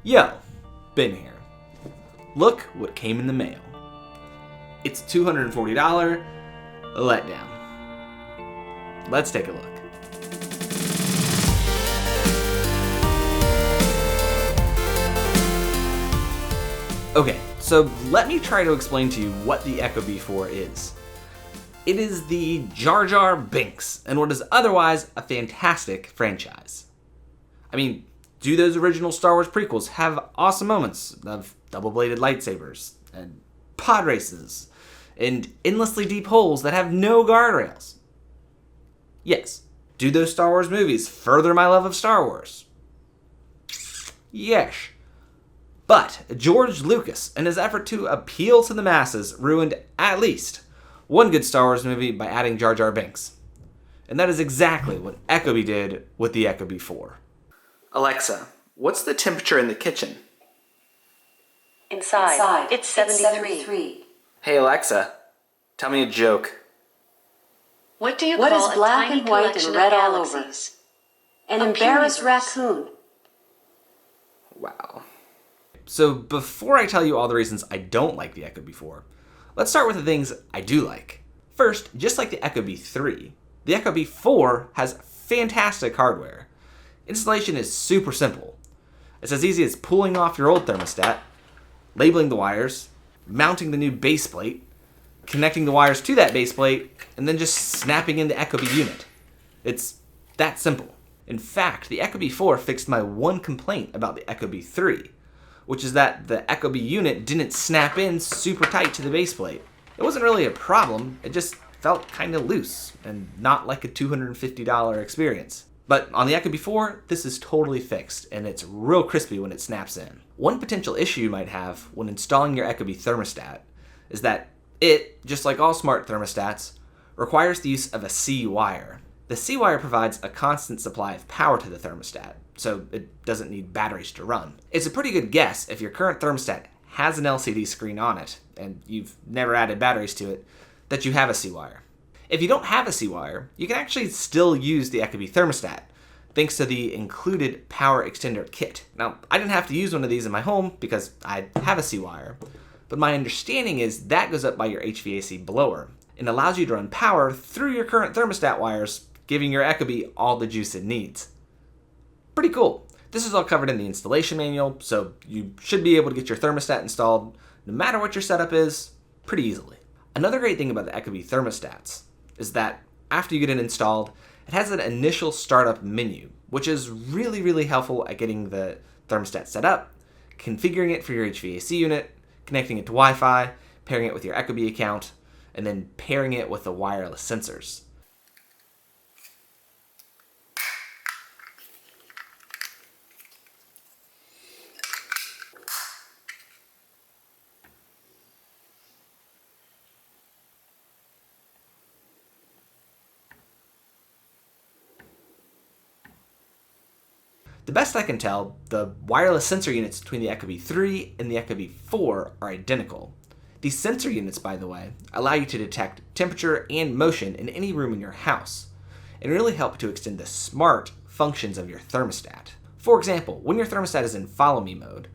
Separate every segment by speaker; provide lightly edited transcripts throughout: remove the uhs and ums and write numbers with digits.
Speaker 1: Yo, Ben here. Look what came in the mail. It's $240 letdown. Let's take a look. Okay, so let me try to explain to you what the Ecobee 4 is. It is the Jar Jar Binks in what is otherwise a fantastic franchise. I mean, do those original Star Wars prequels have awesome moments of double-bladed lightsabers and pod races and endlessly deep holes that have no guardrails? Yes. Do those Star Wars movies further my love of Star Wars? Yes. But George Lucas, in his effort to appeal to the masses, ruined at least one good Star Wars movie by adding Jar Jar Binks. And that is exactly what Ecobee did with the Ecobee 4. Alexa, what's the temperature in the kitchen?
Speaker 2: Inside. It's 73.
Speaker 1: Hey Alexa, tell me a joke.
Speaker 2: What do you
Speaker 3: What
Speaker 2: call
Speaker 3: is black
Speaker 2: a tiny
Speaker 3: and white
Speaker 2: collection
Speaker 3: and red
Speaker 2: of
Speaker 3: all over?
Speaker 2: galaxies?
Speaker 3: An
Speaker 2: A
Speaker 3: embarrassed
Speaker 2: universe.
Speaker 3: raccoon.
Speaker 1: Wow. So before I tell you all the reasons I don't like the Ecobee 4, let's start with the things I do like. First, just like the Ecobee 3, the Ecobee 4 has fantastic hardware. Installation is super simple. It's as easy as pulling off your old thermostat, labeling the wires, mounting the new base plate, connecting the wires to that base plate, and then just snapping in the Ecobee unit. It's that simple. In fact, the Ecobee 4 fixed my one complaint about the Ecobee 3, which is that the Ecobee unit didn't snap in super tight to the base plate. It wasn't really a problem, it just felt kind of loose and not like a $250 experience. But on the Ecobee 4, this is totally fixed, and it's real crispy when it snaps in. One potential issue you might have when installing your Ecobee thermostat is that it, just like all smart thermostats, requires the use of a C wire. The C wire provides a constant supply of power to the thermostat, so it doesn't need batteries to run. It's a pretty good guess if your current thermostat has an LCD screen on it, and you've never added batteries to it, that you have a C wire. If you don't have a C wire, you can actually still use the Ecobee thermostat, thanks to the included power extender kit. Now, I didn't have to use one of these in my home because I have a C wire, but my understanding is that goes up by your HVAC blower and allows you to run power through your current thermostat wires, giving your Ecobee all the juice it needs. Pretty cool. This is all covered in the installation manual, so you should be able to get your thermostat installed, no matter what your setup is, pretty easily. Another great thing about the Ecobee thermostats is that after you get it installed, it has an initial startup menu, which is really helpful at getting the thermostat set up, configuring it for your HVAC unit, connecting it to Wi-Fi, pairing it with your Ecobee account, and then pairing it with the wireless sensors. The best I can tell, the wireless sensor units between the Ecobee 3 and the Ecobee 4 are identical. These sensor units, by the way, allow you to detect temperature and motion in any room in your house, and really help to extend the smart functions of your thermostat. For example, when your thermostat is in follow me mode,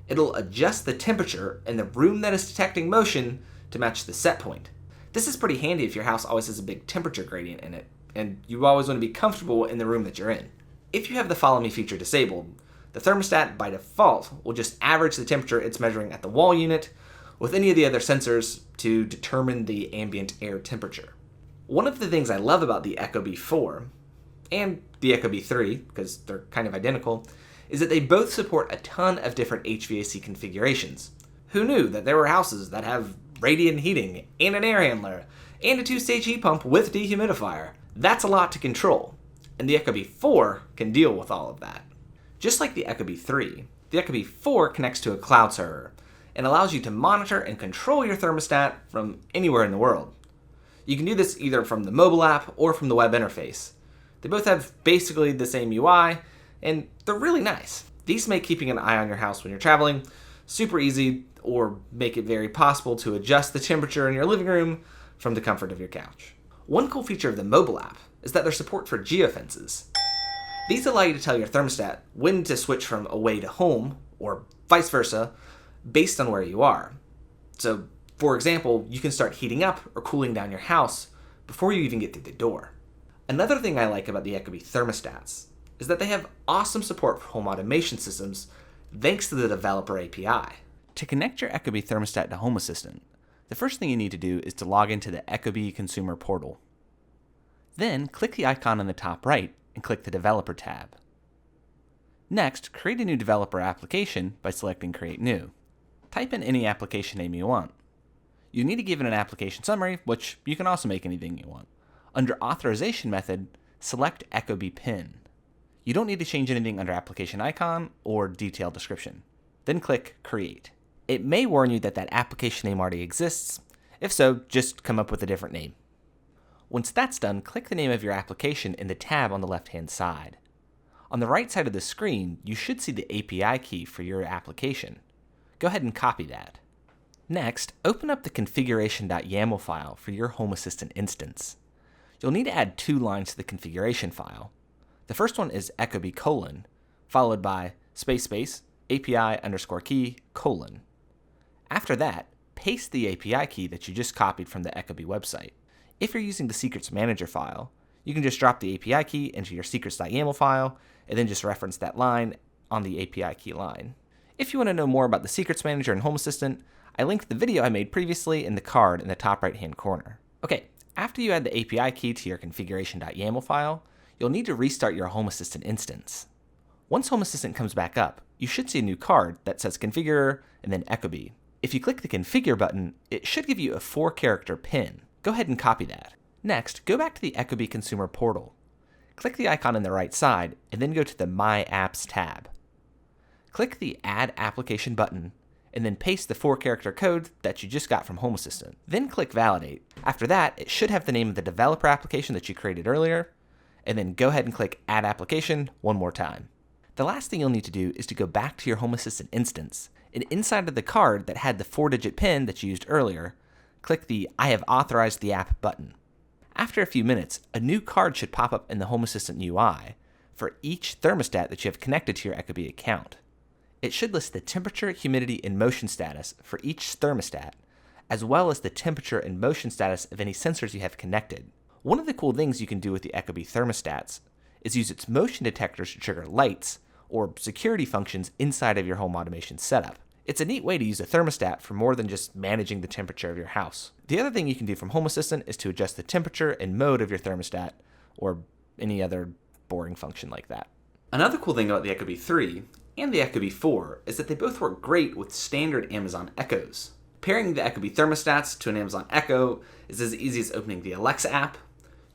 Speaker 1: it'll adjust the temperature in the room that is detecting motion to match the set point. This is pretty handy if your house always has a big temperature gradient in it, and you always want to be comfortable in the room that you're in. If you have the follow me feature disabled, the thermostat by default will just average the temperature it's measuring at the wall unit with any of the other sensors to determine the ambient air temperature. One of the things I love about the Ecobee 4 and the Ecobee 3, because they're kind of identical, is that they both support a ton of different HVAC configurations. Who knew that there were houses that have radiant heating and an air handler and a 2-stage heat pump with dehumidifier? That's a lot to control, and the Ecobee 4 can deal with all of that. Just like the Ecobee 3, the Ecobee 4 connects to a cloud server and allows you to monitor and control your thermostat from anywhere in the world. You can do this either from the mobile app or from the web interface. They both have basically the same UI, and they're really nice. These make keeping an eye on your house when you're traveling super easy, or make it very possible to adjust the temperature in your living room from the comfort of your couch. One cool feature of the mobile app is that there's support for geofences. These allow you to tell your thermostat when to switch from away to home, or vice versa, based on where you are. So, for example, you can start heating up or cooling down your house before you even get through the door. Another thing I like about the Ecobee thermostats is that they have awesome support for home automation systems thanks to the developer API. To connect your Ecobee thermostat to Home Assistant, the first thing you need to do is to log into the Ecobee consumer portal. Then click the icon in the top right and click the Developer tab. Next, create a new developer application by selecting Create New. Type in any application name you want. You need to give it an application summary, which you can also make anything you want. Under Authorization Method, select Ecobee PIN. You don't need to change anything under Application Icon or Detailed Description. Then click Create. It may warn you that application name already exists. If so, just come up with a different name. Once that's done, click the name of your application in the tab on the left-hand side. On the right side of the screen, you should see the API key for your application. Go ahead and copy that. Next, open up the configuration.yaml file for your Home Assistant instance. You'll need to add 2 lines to the configuration file. The first one is Ecobee : followed by space API_key : After that, paste the API key that you just copied from the Ecobee website. If you're using the secrets manager file, you can just drop the API key into your secrets.yaml file and then just reference that line on the API key line. If you want to know more about the secrets manager and Home Assistant, I linked the video I made previously in the card in the top right-hand corner. Okay, after you add the API key to your configuration.yaml file, you'll need to restart your Home Assistant instance. Once Home Assistant comes back up, you should see a new card that says Configure and then Ecobee. If you click the Configure button, it should give you a 4-character PIN. Go ahead and copy that. Next, go back to the Ecobee consumer portal. Click the icon on the right side and then go to the My Apps tab. Click the Add Application button and then paste the 4-character code that you just got from Home Assistant. Then click Validate. After that, it should have the name of the developer application that you created earlier, and then go ahead and click Add Application one more time. The last thing you'll need to do is to go back to your Home Assistant instance, and inside of the card that had the 4-digit PIN that you used earlier, click the I have authorized the app button. After a few minutes, a new card should pop up in the Home Assistant UI for each thermostat that you have connected to your Ecobee account. It should list the temperature, humidity, and motion status for each thermostat, as well as the temperature and motion status of any sensors you have connected. One of the cool things you can do with the Ecobee thermostats is use its motion detectors to trigger lights or security functions inside of your home automation setup. It's a neat way to use a thermostat for more than just managing the temperature of your house. The other thing you can do from Home Assistant is to adjust the temperature and mode of your thermostat, or any other boring function like that. Another cool thing about the Ecobee 3 and the Ecobee 4 is that they both work great with standard Amazon Echoes. Pairing the Ecobee thermostats to an Amazon Echo is as easy as opening the Alexa app,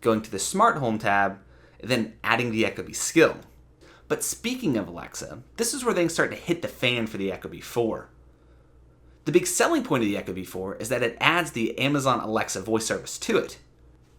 Speaker 1: going to the Smart Home tab, and then adding the Ecobee skill. But speaking of Alexa, this is where things start to hit the fan for the Ecobee 4. The big selling point of the Ecobee 4 is that it adds the Amazon Alexa voice service to it.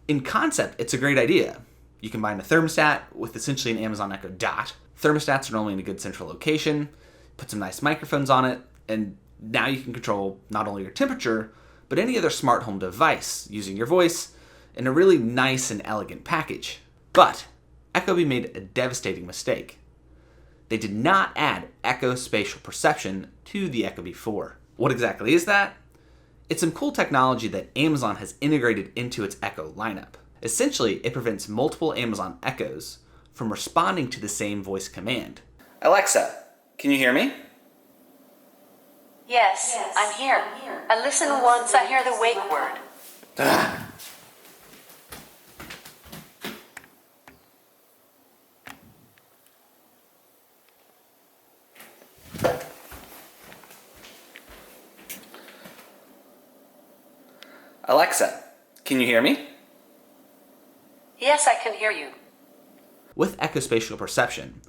Speaker 1: In concept, it's a great idea. You combine a thermostat with essentially an Amazon Echo Dot. Thermostats are normally in a good central location, put some nice microphones on it, and now you can control not only your temperature, but any other smart home device using your voice in a really nice and elegant package. But Ecobee made a devastating mistake. They did not add Echo Spatial Perception to the Ecobee 4. What exactly is that? It's some cool technology that Amazon has integrated into its Echo lineup. Essentially, it prevents multiple Amazon Echoes from responding to the same voice command. Alexa, can you hear me?
Speaker 2: Yes, I'm here. I listen once I hear the wake word.
Speaker 1: Alexa, can you hear me?
Speaker 2: Yes, I can hear you.
Speaker 1: With Echo Spatial Perception,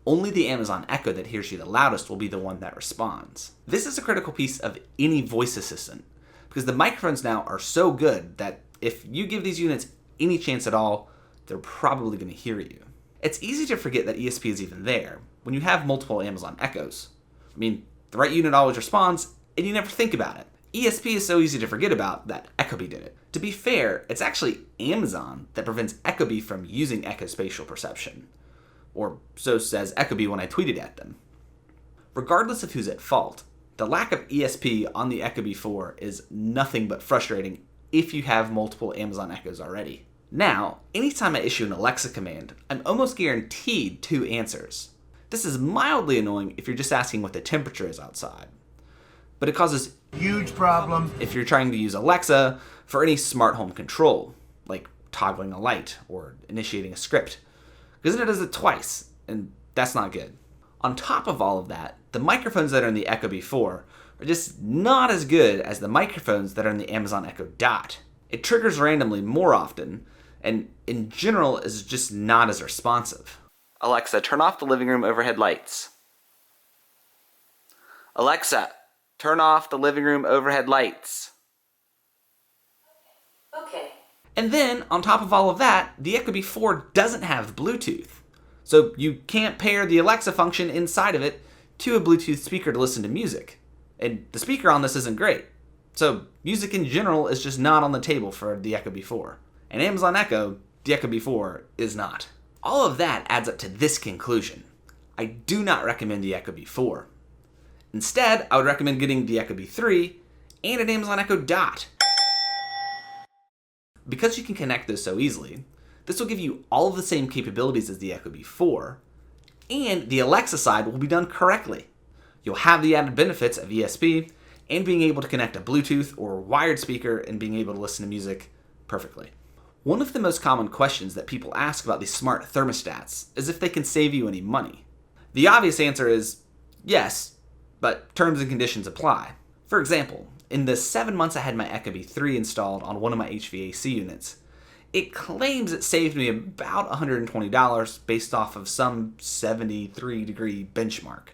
Speaker 1: only the Amazon Echo that hears you the loudest will be the one that responds. This is a critical piece of any voice assistant, because the microphones now are so good that if you give these units any chance at all, they're probably going to hear you. It's easy to forget that ESP is even there when you have multiple Amazon Echoes. I mean, the right unit always responds, and you never think about it. ESP is so easy to forget about that Ecobee did it. To be fair, it's actually Amazon that prevents Ecobee from using Echo Spatial Perception. Or so says Ecobee when I tweeted at them. Regardless of who's at fault, the lack of ESP on the Ecobee 4 is nothing but frustrating if you have multiple Amazon Echoes already. Now, anytime I issue an Alexa command, I'm almost guaranteed 2 answers. This is mildly annoying if you're just asking what the temperature is outside, but it causes
Speaker 3: huge problems
Speaker 1: if you're trying to use Alexa for any smart home control, like toggling a light or initiating a script, because it does it twice, and that's not good. On top of all of that, the microphones that are in the Ecobee 4 are just not as good as the microphones that are in the Amazon Echo Dot. It triggers randomly more often, and in general is just not as responsive. Alexa, turn off the living room overhead lights. Alexa, turn off the living room overhead lights.
Speaker 2: Okay.
Speaker 1: And then, on top of all of that, the Ecobee 4 doesn't have Bluetooth. So you can't pair the Alexa function inside of it to a Bluetooth speaker to listen to music. And the speaker on this isn't great. So music in general is just not on the table for the Ecobee 4. And Amazon Echo, the Ecobee 4, is not. All of that adds up to this conclusion. I do not recommend the Ecobee 4. Instead, I would recommend getting the Ecobee 3 and an Amazon Echo Dot. Because you can connect those so easily, this will give you all of the same capabilities as the Ecobee 4, and the Alexa side will be done correctly. You'll have the added benefits of ESP and being able to connect a Bluetooth or wired speaker and being able to listen to music perfectly. One of the most common questions that people ask about these smart thermostats is if they can save you any money. The obvious answer is yes, but terms and conditions apply. For example, in the 7 months I had my Ecobee 3 installed on one of my HVAC units, it claims it saved me about $120 based off of some 73-degree benchmark.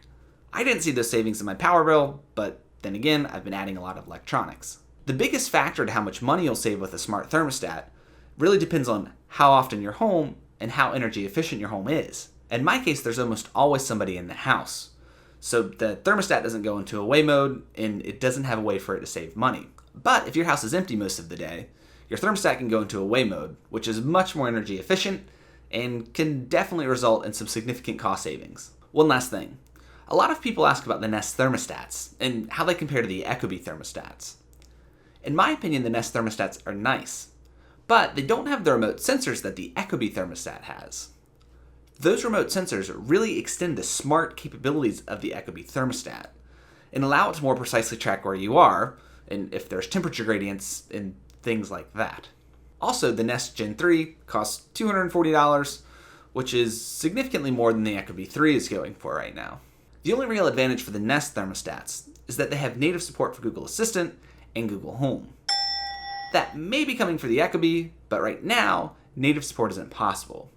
Speaker 1: I didn't see those savings in my power bill, but then again, I've been adding a lot of electronics. The biggest factor to how much money you'll save with a smart thermostat really depends on how often you're home and how energy efficient your home is. In my case, there's almost always somebody in the house. So the thermostat doesn't go into away mode, and it doesn't have a way for it to save money. But if your house is empty most of the day, your thermostat can go into away mode, which is much more energy efficient and can definitely result in some significant cost savings. One last thing. A lot of people ask about the Nest thermostats and how they compare to the Ecobee thermostats. In my opinion, the Nest thermostats are nice, but they don't have the remote sensors that the Ecobee thermostat has. Those remote sensors really extend the smart capabilities of the Ecobee thermostat and allow it to more precisely track where you are and if there's temperature gradients and things like that. Also, the Nest Gen 3 costs $240, which is significantly more than the Ecobee 3 is going for right now. The only real advantage for the Nest thermostats is that they have native support for Google Assistant and Google Home. That may be coming for the Ecobee, but right now, native support isn't possible.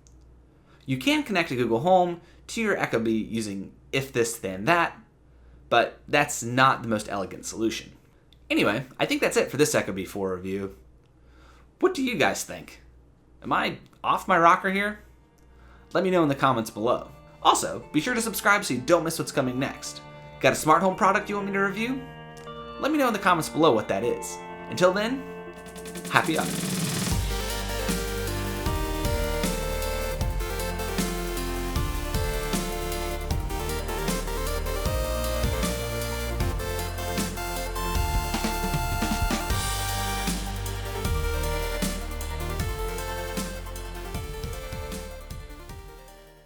Speaker 1: You can connect a Google Home to your Ecobee using if this then that, but that's not the most elegant solution. Anyway, I think that's it for this Ecobee 4 review. What do you guys think? Am I off my rocker here? Let me know in the comments below. Also, be sure to subscribe so you don't miss what's coming next. Got a smart home product you want me to review? Let me know in the comments below what that is. Until then, happy up.